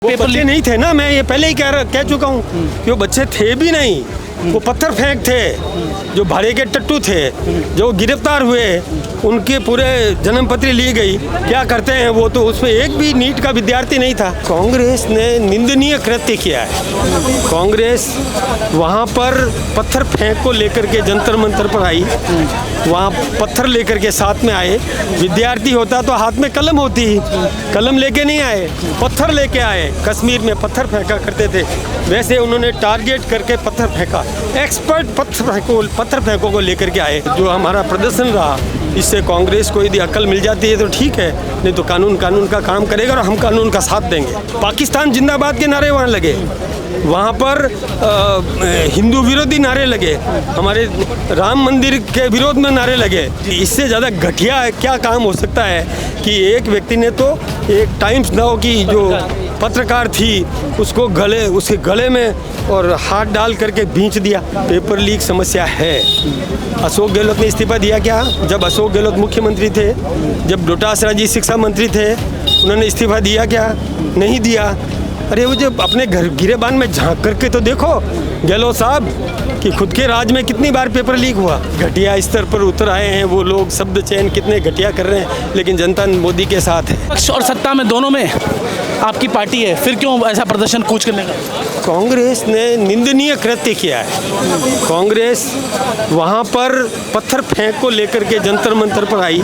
वो बच्चे नहीं थे ना, मैं ये पहले ही कह चुका हूँ कि वो बच्चे थे भी नहीं, वो पत्थर फेंक थे, जो भाड़े के टट्टू थे, जो गिरफ्तार हुए, उनके पूरे जन्म पत्री ली गई। क्या करते हैं वो, तो उसमें एक भी नीट का विद्यार्थी नहीं था। कांग्रेस ने निंदनीय कृत्य किया है। कांग्रेस वहाँ पर पत्थर फेंक को लेकर के जंतर मंतर पर आई, वहाँ पत्थर लेकर के साथ में आए। विद्यार्थी होता तो हाथ में कलम होती, कलम लेके नहीं आए, पत्थर लेके आए। कश्मीर में पत्थर फेंका करते थे, वैसे उन्होंने टारगेट करके पत्थर फेंका। एक्सपर्ट पत्थर फेंकों को लेकर के आए। जो हमारा प्रदर्शन रहा, इससे कांग्रेस को यदि अकल मिल जाती है तो ठीक है, नहीं तो कानून का काम करेगा और हम कानून का साथ देंगे। पाकिस्तान जिंदाबाद के नारे वहाँ लगे, वहाँ पर हिंदू विरोधी नारे लगे, हमारे राम मंदिर के विरोध में नारे लगे। इससे ज़्यादा घटिया क्या काम हो सकता है कि एक व्यक्ति ने तो एक टाइम्स नाउ की जो पत्रकार थी उसको उसके गले में और हाथ डाल करके बींच दिया। पेपर लीक समस्या है। अशोक गहलोत ने इस्तीफा दिया क्या? जब अशोक गहलोत मुख्यमंत्री थे, जब डोटासरा जी शिक्षा मंत्री थे, उन्होंने इस्तीफा दिया क्या? नहीं दिया। अरे वो जब अपने घर गिरेबान में झांक करके तो देखो गहलोत साहब कि खुद के राज में कितनी बार पेपर लीक हुआ। घटिया स्तर पर उतर आए हैं वो लोग, शब्द चयन कितने घटिया कर रहे हैं, लेकिन जनता मोदी के साथ है। पक्ष और सत्ता में दोनों में आपकी पार्टी है, फिर क्यों ऐसा प्रदर्शन कूच करने का? कांग्रेस ने निंदनीय कृत्य किया है। कांग्रेस वहाँ पर पत्थर फेंक को लेकर के जंतर मंतर पर आई,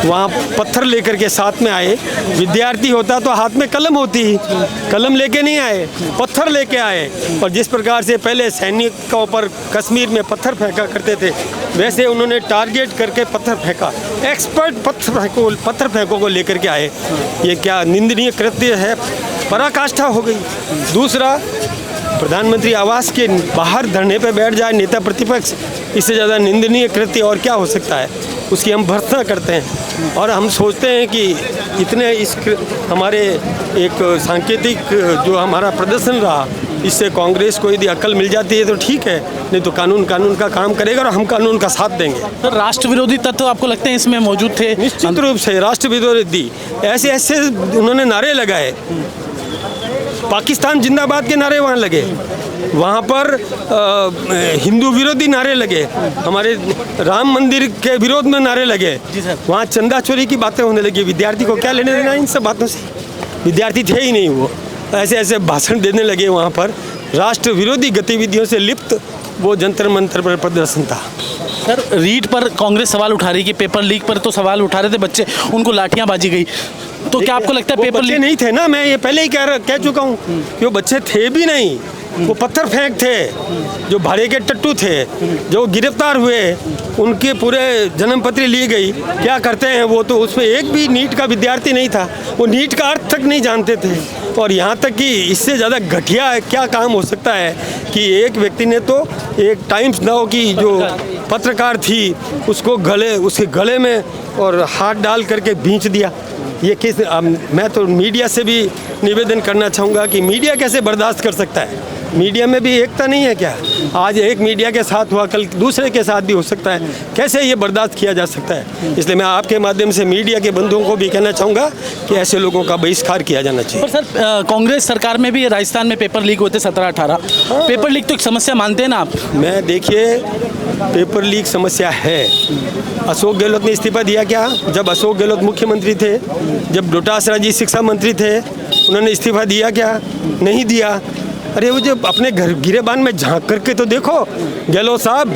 वहाँ पत्थर लेकर के साथ में आए। विद्यार्थी होता तो हाथ में कलम होती, कलम लेके नहीं आए, पत्थर लेके आए। और जिस प्रकार से पहले सैनिकों पर कश्मीर में पत्थर फेंका करते थे, वैसे उन्होंने टारगेट करके पत्थर फेंका। एक्सपर्ट पत्थर फेंकों को लेकर के आए। ये क्या निंदनीय कृत्य है, पराकाष्ठा हो गई। दूसरा, प्रधानमंत्री आवास के बाहर धरने पे बैठ जाए नेता प्रतिपक्ष, इससे ज़्यादा निंदनीय कृत्य और क्या हो सकता है। उसकी हम भर्त्सना करते हैं और हम सोचते हैं कि इतने हमारे एक सांकेतिक जो हमारा प्रदर्शन रहा, इससे कांग्रेस को यदि अकल मिल जाती है तो ठीक है, नहीं तो कानून का काम करेगा और हम कानून का साथ देंगे। तो राष्ट्र विरोधी तत्व आपको लगते हैं इसमें मौजूद थे? निश्चित रूप से राष्ट्र विरोधी ऐसे उन्होंने नारे लगाए। पाकिस्तान जिंदाबाद के नारे वहाँ लगे, वहाँ पर हिंदू विरोधी नारे लगे, हमारे राम मंदिर के विरोध में नारे लगे। वहाँ चंदा चोरी की बातें होने लगी। विद्यार्थी को क्या लेने देना इन सब बातों से? विद्यार्थी थे ही नहीं, वो ऐसे भाषण देने लगे। वहाँ पर राष्ट्र विरोधी गतिविधियों से लिप्त वो जंतर मंतर पर प्रदर्शन था। सर, रीट पर कांग्रेस सवाल उठा रही है कि पेपर लीक पर तो सवाल उठा रहे थे बच्चे, उनको लाठियां बाजी गई, तो क्या आपको लगता है पेपर लीक नहीं थे ना, मैं ये पहले ही कह चुका हूँ कि वो बच्चे थे भी नहीं, वो पत्थर फेंक थे, जो भाड़े के टट्टू थे, जो गिरफ्तार हुए, उनके पूरे जन्म पत्री ली गई। क्या करते हैं वो, तो उसमें एक भी नीट का विद्यार्थी नहीं था, वो नीट का अर्थ तक नहीं जानते थे। और यहाँ तक कि इससे ज़्यादा घटिया क्या काम हो सकता है कि एक व्यक्ति ने तो एक टाइम्स नाउ की जो पत्रकार थी उसको उसके गले में और हाथ डाल करके बींच दिया। ये मैं तो मीडिया से भी निवेदन करना चाहूँगा कि मीडिया कैसे बर्दाश्त कर सकता है? मीडिया में भी एकता नहीं है क्या? आज एक मीडिया के साथ हुआ, कल दूसरे के साथ भी हो सकता है। कैसे ये बर्दाश्त किया जा सकता है? इसलिए मैं आपके माध्यम से मीडिया के बंधुओं को भी कहना चाहूँगा कि ऐसे लोगों का बहिष्कार किया जाना चाहिए। पर सर, कांग्रेस सरकार में भी राजस्थान में पेपर लीक होते 17-18। पेपर लीक तो एक समस्या मानते हैं ना आप? मैं देखिए, पेपर लीक समस्या है। अशोक गहलोत ने इस्तीफा दिया क्या? जब अशोक गहलोत मुख्यमंत्री थे, जब डोटासरा जी शिक्षा मंत्री थे, उन्होंने इस्तीफा दिया क्या? नहीं दिया। अरे वो जब अपने घर गिरेबान में झांक करके तो देखो गहलोत साहब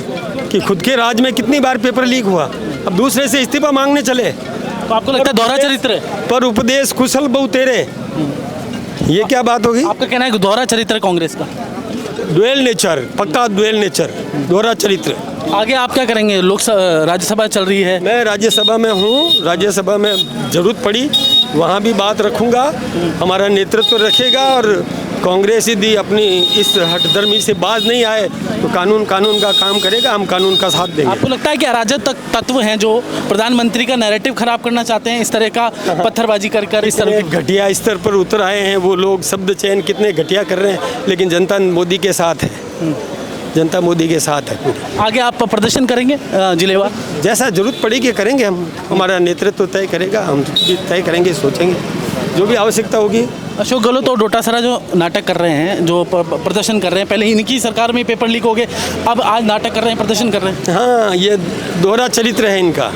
कि खुद के राज में कितनी बार पेपर लीक हुआ। अब दूसरे से इस्तीफा मांगने चले, तो आपको लगता है दोहरा चरित्र है? पर उपदेश कुशल बहु तेरे, ये क्या बात होगी? आपका कहना है कि दोहरा चरित्र कांग्रेस का? डुएल नेचर, पक्का डुएल नेचर, दोहरा चरित्र। आगे आप क्या करेंगे? राज्यसभा चल रही है। मैं राज्यसभा में हूँ, राज्यसभा में जरूरत पड़ी वहाँ भी बात रखूँगा, हमारा नेतृत्व रखेगा। और कांग्रेस यदि अपनी इस हठधर्मी से बाज नहीं आए तो कानून का काम करेगा, हम कानून का साथ देंगे। आपको लगता है कि अराजक तत्व हैं जो प्रधानमंत्री का नैरेटिव खराब करना चाहते हैं, इस तरह का पत्थरबाजी कर इस तरह घटिया स्तर पर उतर आए हैं वो लोग, शब्द चयन कितने घटिया कर रहे हैं, लेकिन जनता मोदी के साथ है, जनता मोदी के साथ है। आगे आप प्रदर्शन करेंगे जिलेवार? जैसा जरूरत पड़ेगी करेंगे हम, हमारा नेतृत्व तय करेगा, हम तय करेंगे, सोचेंगे। जो भी आवश्यकता होगी। अशोक गहलोत और डोटासरा जो नाटक कर रहे हैं, जो प्रदर्शन कर रहे हैं, पहले इनकी सरकार में पेपर लीक हो गए, अब आज नाटक कर रहे हैं, प्रदर्शन कर रहे हैं। हाँ, ये दोहरा चरित्र है इनका,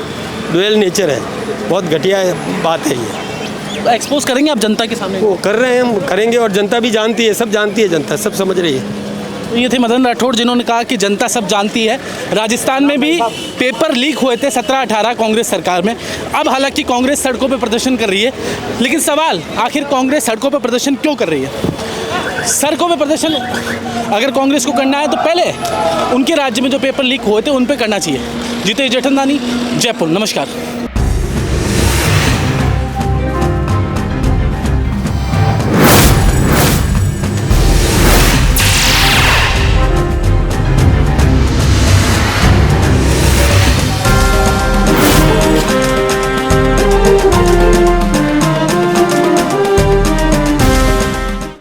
डुअल नेचर है, बहुत घटिया बात है ये। एक्सपोज करेंगे आप जनता के सामने? वो कर रहे हैं, हम करेंगे, और जनता भी जानती है, सब जानती है, जनता सब समझ रही है। ये थे मदन राठौड़, जिन्होंने कहा कि जनता सब जानती है। राजस्थान में भी पेपर लीक हुए थे 17-18 कांग्रेस सरकार में। अब हालांकि कांग्रेस सड़कों पे प्रदर्शन कर रही है, लेकिन सवाल आखिर कांग्रेस सड़कों पे प्रदर्शन क्यों कर रही है? सड़कों पे प्रदर्शन अगर कांग्रेस को करना है तो पहले उनके राज्य में जो पेपर लीक हुए थे उन पे करना चाहिए। जीतेश जेठमलानी, जयपुर। नमस्कार।